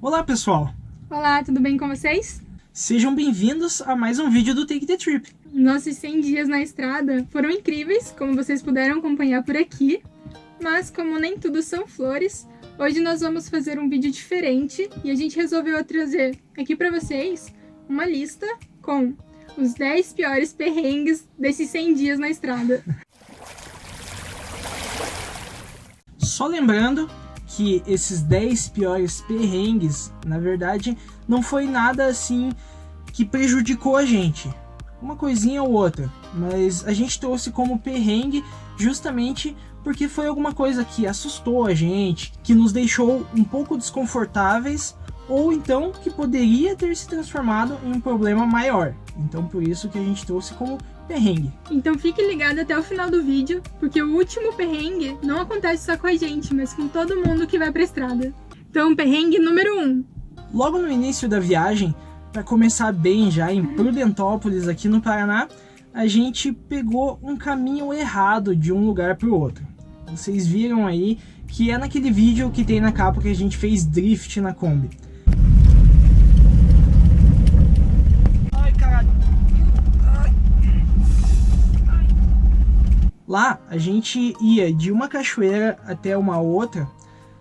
Olá pessoal! Olá, tudo bem com vocês? Sejam bem-vindos a mais um vídeo do Take the Trip. Nossos 100 dias na estrada foram incríveis, como vocês puderam acompanhar por aqui. Mas como nem tudo são flores, hoje nós vamos fazer um vídeo diferente e a gente resolveu trazer aqui para vocês uma lista com os 10 piores perrengues desses 100 dias na estrada. Só lembrando que esses 10 piores perrengues, na verdade, não foi nada assim que prejudicou a gente. Uma coisinha ou outra, mas a gente trouxe como perrengue justamente porque foi alguma coisa que assustou a gente, que nos deixou um pouco desconfortáveis, ou então que poderia ter se transformado em um problema maior. Então por isso que a gente trouxe como perrengue. Então fique ligado até o final do vídeo, porque o último perrengue não acontece só com a gente, mas com todo mundo que vai pra estrada. Então, perrengue número 1. Logo no início da viagem, para começar bem já em Prudentópolis, aqui no Paraná, a gente pegou um caminho errado de um lugar para o outro. Vocês viram aí que é naquele vídeo que tem na capa que a gente fez drift na Kombi. Ai, caralho. Lá a gente ia de uma cachoeira até uma outra,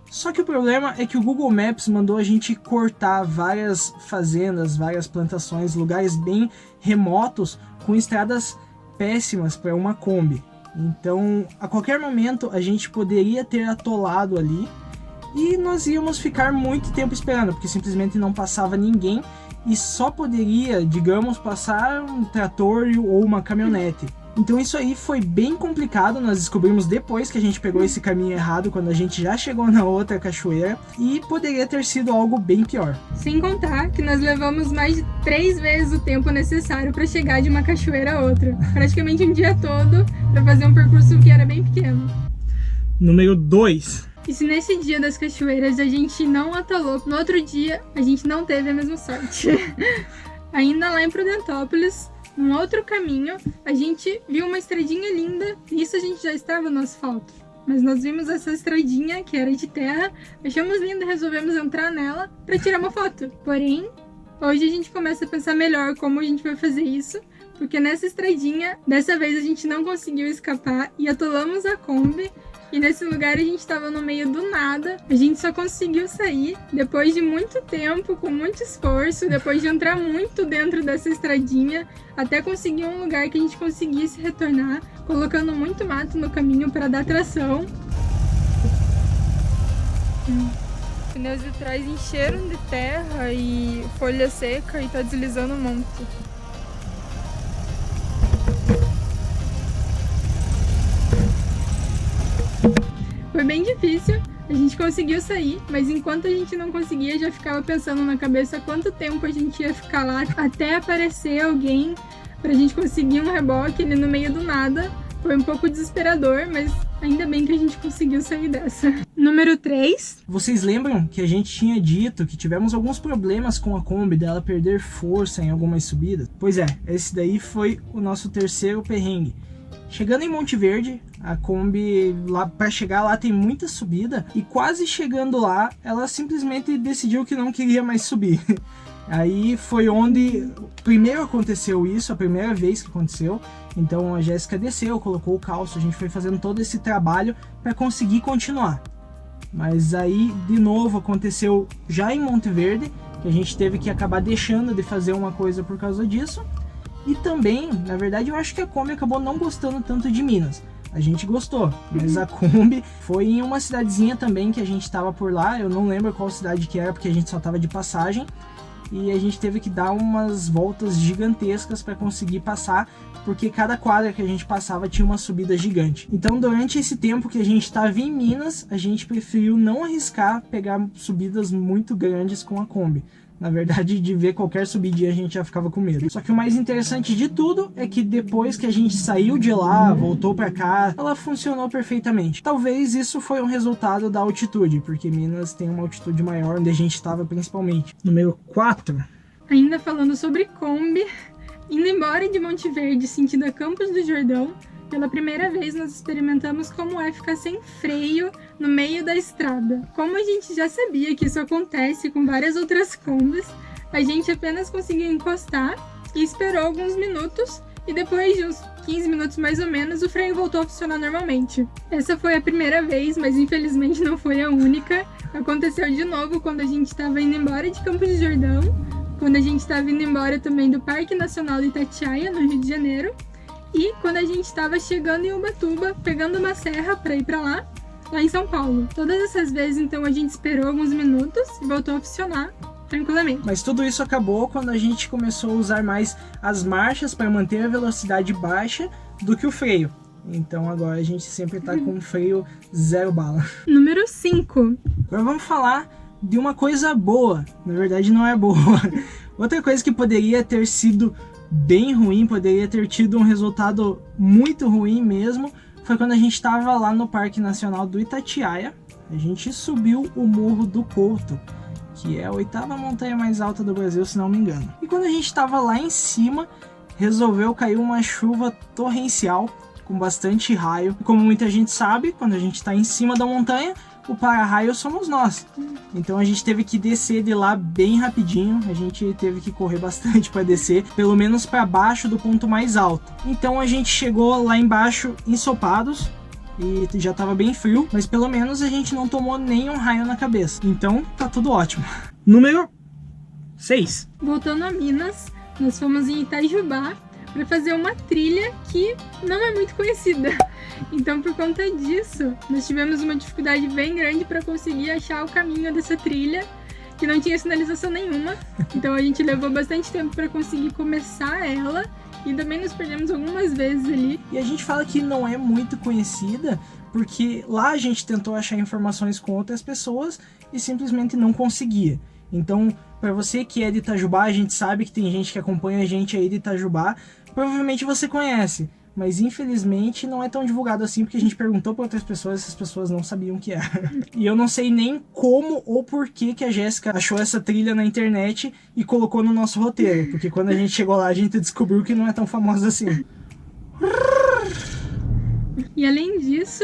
só que o problema é que o Google Maps mandou a gente cortar várias fazendas, várias plantações, lugares bem remotos com estradas péssimas para uma Kombi. Então a qualquer momento a gente poderia ter atolado ali e nós íamos ficar muito tempo esperando, porque simplesmente não passava ninguém e só poderia, digamos, passar um trator ou uma caminhonete. Então isso aí foi bem complicado, nós descobrimos depois que a gente pegou esse caminho errado, quando a gente já chegou na outra cachoeira, e poderia ter sido algo bem pior. Sem contar que nós levamos mais de 3 vezes o tempo necessário para chegar de uma cachoeira a outra. Praticamente um dia todo para fazer um percurso que era bem pequeno. Número 2. E se nesse dia das cachoeiras a gente não atolou, no outro dia a gente não teve a mesma sorte. Ainda lá em Prudentópolis, num outro caminho, a gente viu uma estradinha linda, nisso a gente já estava no asfalto. Mas nós vimos essa estradinha, que era de terra, achamos linda e resolvemos entrar nela para tirar uma foto. Porém, hoje a gente começa a pensar melhor como a gente vai fazer isso, porque nessa estradinha, dessa vez a gente não conseguiu escapar e atolamos a Kombi. E nesse lugar a gente estava no meio do nada, a gente só conseguiu sair depois de muito tempo, com muito esforço, depois de entrar muito dentro dessa estradinha, até conseguir um lugar que a gente conseguisse retornar, colocando muito mato no caminho para dar tração. Os pneus de trás encheram de terra e folha seca e tá deslizando um monte. Foi bem difícil, a gente conseguiu sair, mas enquanto a gente não conseguia, já ficava pensando na cabeça quanto tempo a gente ia ficar lá até aparecer alguém pra gente conseguir um reboque ali no meio do nada. Foi um pouco desesperador, mas ainda bem que a gente conseguiu sair dessa. Número 3. Vocês lembram que a gente tinha dito que tivemos alguns problemas com a Kombi, dela perder força em algumas subidas? Pois é, esse daí foi o nosso terceiro perrengue. Chegando em Monte Verde, a Kombi, para chegar lá tem muita subida, e quase chegando lá, ela simplesmente decidiu que não queria mais subir. Aí foi onde primeiro aconteceu isso, a primeira vez que aconteceu. Então a Jéssica desceu, colocou o calço, a gente foi fazendo todo esse trabalho para conseguir continuar. Mas aí de novo aconteceu já em Monte Verde, que a gente teve que acabar deixando de fazer uma coisa por causa disso. E também, na verdade, eu acho que a Kombi acabou não gostando tanto de Minas. A gente gostou, mas a Kombi foi em uma cidadezinha também que a gente estava por lá. Eu não lembro qual cidade que era, porque a gente só estava de passagem. E a gente teve que dar umas voltas gigantescas para conseguir passar, porque cada quadra que a gente passava tinha uma subida gigante. Então, durante esse tempo que a gente estava em Minas, a gente preferiu não arriscar pegar subidas muito grandes com a Kombi. Na verdade, de ver qualquer subidinha a gente já ficava com medo. Só que o mais interessante de tudo é que depois que a gente saiu de lá, voltou pra cá, ela funcionou perfeitamente. Talvez isso foi um resultado da altitude, porque Minas tem uma altitude maior, onde a gente estava principalmente. Número 4. Ainda falando sobre Kombi, indo embora de Monte Verde, sentido a Campos do Jordão, pela primeira vez nós experimentamos como é ficar sem freio no meio da estrada. Como a gente já sabia que isso acontece com várias outras Kombis, a gente apenas conseguiu encostar e esperou alguns minutos, e depois de uns 15 minutos mais ou menos, o freio voltou a funcionar normalmente. Essa foi a primeira vez, mas infelizmente não foi a única. Aconteceu de novo quando a gente estava indo embora de Campos do Jordão, quando a gente estava indo embora também do Parque Nacional do Itatiaia, no Rio de Janeiro, e quando a gente estava chegando em Ubatuba, pegando uma serra para ir para lá em São Paulo. Todas essas vezes, então, a gente esperou alguns minutos e voltou a funcionar tranquilamente. Mas tudo isso acabou quando a gente começou a usar mais as marchas para manter a velocidade baixa do que o freio. Então agora a gente sempre tá com um freio 0 bala. Número 5. Agora vamos falar de uma coisa boa. Na verdade não é boa. Outra coisa que poderia ter sido bem ruim, poderia ter tido um resultado muito ruim mesmo, foi quando a gente estava lá no Parque Nacional do Itatiaia. A gente subiu o Morro do Couto, que é a 8ª montanha mais alta do Brasil, se não me engano. E quando a gente estava lá em cima, resolveu cair uma chuva torrencial, com bastante raio. Como muita gente sabe, quando a gente está em cima da montanha, o para-raio somos nós. Então a gente teve que descer de lá bem rapidinho, a gente teve que correr bastante para descer, pelo menos para baixo do ponto mais alto. Então a gente chegou lá embaixo ensopados, e já tava bem frio, mas pelo menos a gente não tomou nenhum raio na cabeça. Então tá tudo ótimo. Número 6. Voltando a Minas, nós fomos em Itajubá para fazer uma trilha que não é muito conhecida. Então, por conta disso, nós tivemos uma dificuldade bem grande para conseguir achar o caminho dessa trilha, que não tinha sinalização nenhuma. Então a gente levou bastante tempo para conseguir começar ela, e também nos perdemos algumas vezes ali. E a gente fala que não é muito conhecida porque lá a gente tentou achar informações com outras pessoas e simplesmente não conseguia. Então, para você que é de Itajubá, a gente sabe que tem gente que acompanha a gente aí de Itajubá, provavelmente você conhece, mas infelizmente não é tão divulgado assim, porque a gente perguntou para outras pessoas e essas pessoas não sabiam o que era. E eu não sei nem como ou por que a Jéssica achou essa trilha na internet e colocou no nosso roteiro, porque quando a gente chegou lá a gente descobriu que não é tão famosa assim. E além disso,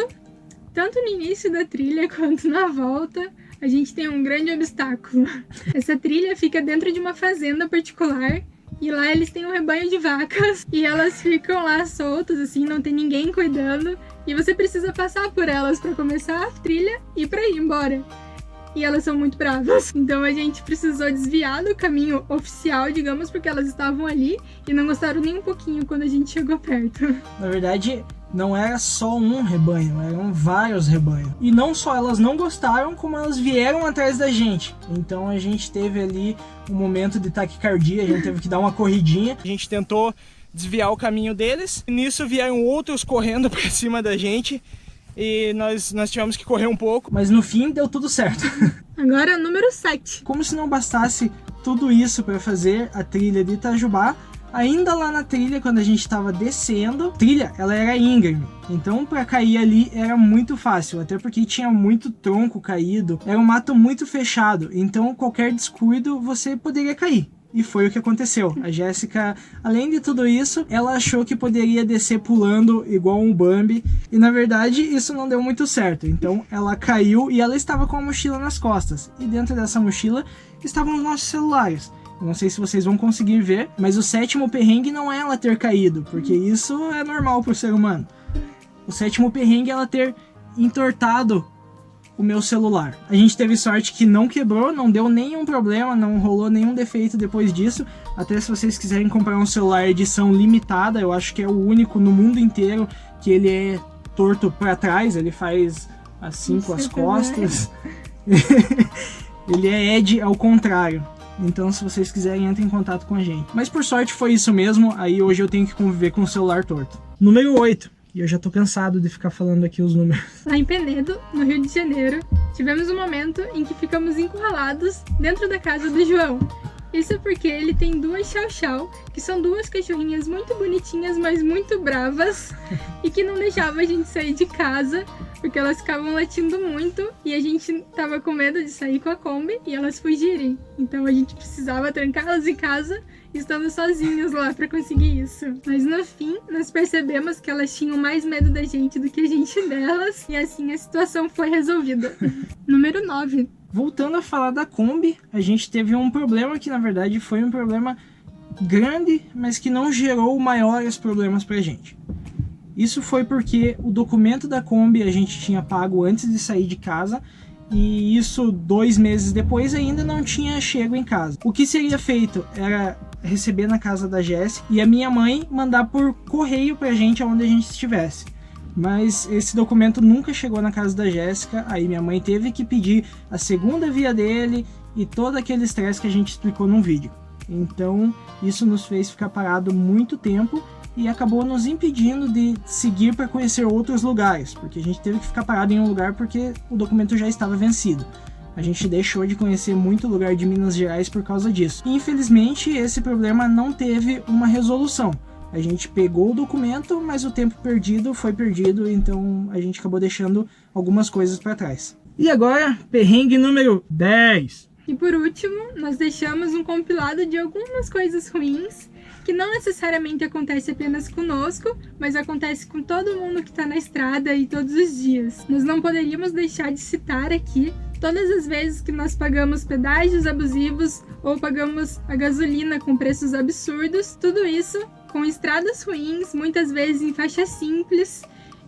tanto no início da trilha quanto na volta, a gente tem um grande obstáculo. Essa trilha fica dentro de uma fazenda particular, e lá eles têm um rebanho de vacas, e elas ficam lá soltas, assim, não tem ninguém cuidando, e você precisa passar por elas para começar a trilha e para ir embora. E elas são muito bravas. Então a gente precisou desviar do caminho oficial, digamos, porque elas estavam ali e não gostaram nem um pouquinho quando a gente chegou perto. Na verdade, não era só um rebanho, eram vários rebanhos. E não só elas não gostaram, como elas vieram atrás da gente. Então a gente teve ali um momento de taquicardia, a gente teve que dar uma corridinha. A gente tentou desviar o caminho deles. E nisso vieram outros correndo pra cima da gente. E nós tivemos que correr um pouco, mas no fim deu tudo certo. Agora, número 7. Como se não bastasse tudo isso para fazer a trilha de Itajubá, ainda lá na trilha, quando a gente estava descendo, a trilha ela era íngreme, então para cair ali era muito fácil, até porque tinha muito tronco caído, era um mato muito fechado, então qualquer descuido você poderia cair. E foi o que aconteceu. A Jéssica, além de tudo isso, ela achou que poderia descer pulando igual um Bambi. E na verdade isso não deu muito certo. Então ela caiu e ela estava com a mochila nas costas. E dentro dessa mochila estavam os nossos celulares. Eu não sei se vocês vão conseguir ver, mas o 7º perrengue não é ela ter caído, porque isso é normal para o ser humano. O 7º perrengue é ela ter entortado o meu celular. A gente teve sorte que não quebrou, não deu nenhum problema, não rolou nenhum defeito depois disso. Até se vocês quiserem comprar um celular edição limitada, eu acho que é o único no mundo inteiro que ele é torto para trás, ele faz assim com as costas. Ele é Ed ao contrário. Então se vocês quiserem, entrem em contato com a gente. Mas por sorte foi isso mesmo, aí hoje eu tenho que conviver com o celular torto. Número 8. E eu já tô cansado de ficar falando aqui os números. Lá em Penedo, no Rio de Janeiro, tivemos um momento em que ficamos encurralados dentro da casa do João. Isso porque ele tem duas Chow-Chow, que são duas cachorrinhas muito bonitinhas, mas muito bravas, e que não deixavam a gente sair de casa, porque elas ficavam latindo muito, e a gente tava com medo de sair com a Kombi e elas fugirem. Então a gente precisava trancá-las em casa, estando sozinhos lá pra conseguir isso. Mas no fim, nós percebemos que elas tinham mais medo da gente do que a gente delas, e assim a situação foi resolvida. Número 9. Voltando a falar da Kombi, a gente teve um problema que na verdade foi um problema grande, mas que não gerou maiores problemas pra gente. Isso foi porque o documento da Kombi a gente tinha pago antes de sair de casa, e isso 2 meses depois ainda não tinha chego em casa. O que seria feito era receber na casa da Jéssica e a minha mãe mandar por correio pra gente aonde a gente estivesse. Mas esse documento nunca chegou na casa da Jéssica, aí minha mãe teve que pedir a segunda via dele e todo aquele estresse que a gente explicou num vídeo. Então isso nos fez ficar parado muito tempo e acabou nos impedindo de seguir para conhecer outros lugares, porque a gente teve que ficar parado em um lugar porque o documento já estava vencido. A gente deixou de conhecer muito lugar de Minas Gerais por causa disso. E, infelizmente, esse problema não teve uma resolução. A gente pegou o documento, mas o tempo perdido foi perdido, então a gente acabou deixando algumas coisas para trás. E agora, perrengue número 10. E por último, nós deixamos um compilado de algumas coisas ruins que não necessariamente acontece apenas conosco, mas acontece com todo mundo que está na estrada e todos os dias. Nós não poderíamos deixar de citar aqui todas as vezes que nós pagamos pedágios abusivos ou pagamos a gasolina com preços absurdos, tudo isso com estradas ruins, muitas vezes em faixa simples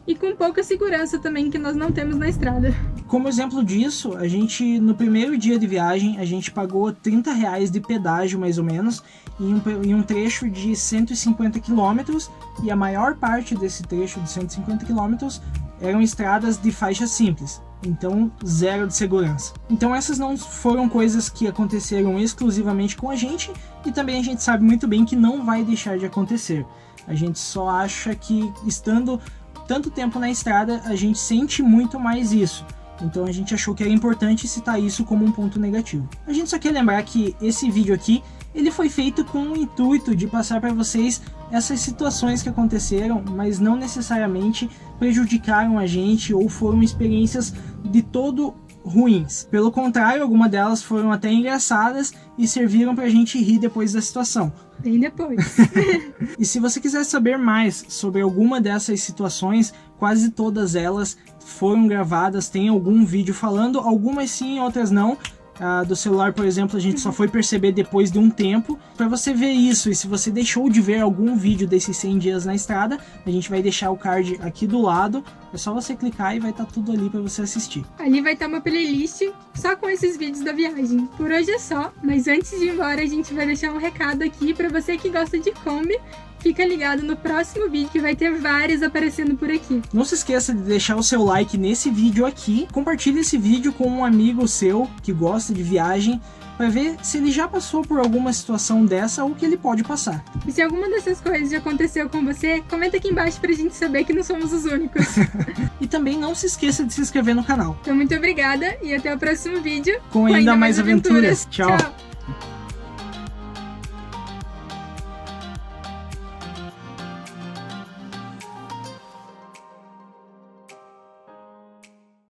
e com pouca segurança também que nós não temos na estrada. Como exemplo disso, a gente no primeiro dia de viagem, a gente pagou R$30 de pedágio mais ou menos, em um trecho de 150 km, e a maior parte desse trecho de 150 km eram estradas de faixa simples. Então, zero de segurança. Então essas não foram coisas que aconteceram exclusivamente com a gente, e também a gente sabe muito bem que não vai deixar de acontecer. A gente só acha que estando tanto tempo na estrada, a gente sente muito mais isso. Então a gente achou que era importante citar isso como um ponto negativo. A gente só quer lembrar que esse vídeo aqui, ele foi feito com o intuito de passar para vocês essas situações que aconteceram, mas não necessariamente prejudicaram a gente ou foram experiências de todo ruins. Pelo contrário, algumas delas foram até engraçadas e serviram pra gente rir depois da situação. Bem depois. E se você quiser saber mais sobre alguma dessas situações, quase todas elas foram gravadas, tem algum vídeo falando, algumas sim, outras não. Do celular, por exemplo, a gente só foi perceber depois de um tempo. Para você ver isso, e se você deixou de ver algum vídeo desses 100 dias na estrada, a gente vai deixar o card aqui do lado. É só você clicar e vai estar tudo ali para você assistir. Ali vai estar uma playlist só com esses vídeos da viagem. Por hoje é só, mas antes de ir embora a gente vai deixar um recado aqui para você que gosta de Kombi. Fica ligado no próximo vídeo que vai ter vários aparecendo por aqui. Não se esqueça de deixar o seu like nesse vídeo aqui. Compartilhe esse vídeo com um amigo seu que gosta de viagem, para ver se ele já passou por alguma situação dessa ou que ele pode passar. E se alguma dessas coisas já aconteceu com você, comenta aqui embaixo pra gente saber que não somos os únicos. E também não se esqueça de se inscrever no canal. Então muito obrigada e até o próximo vídeo com ainda mais aventuras. Tchau!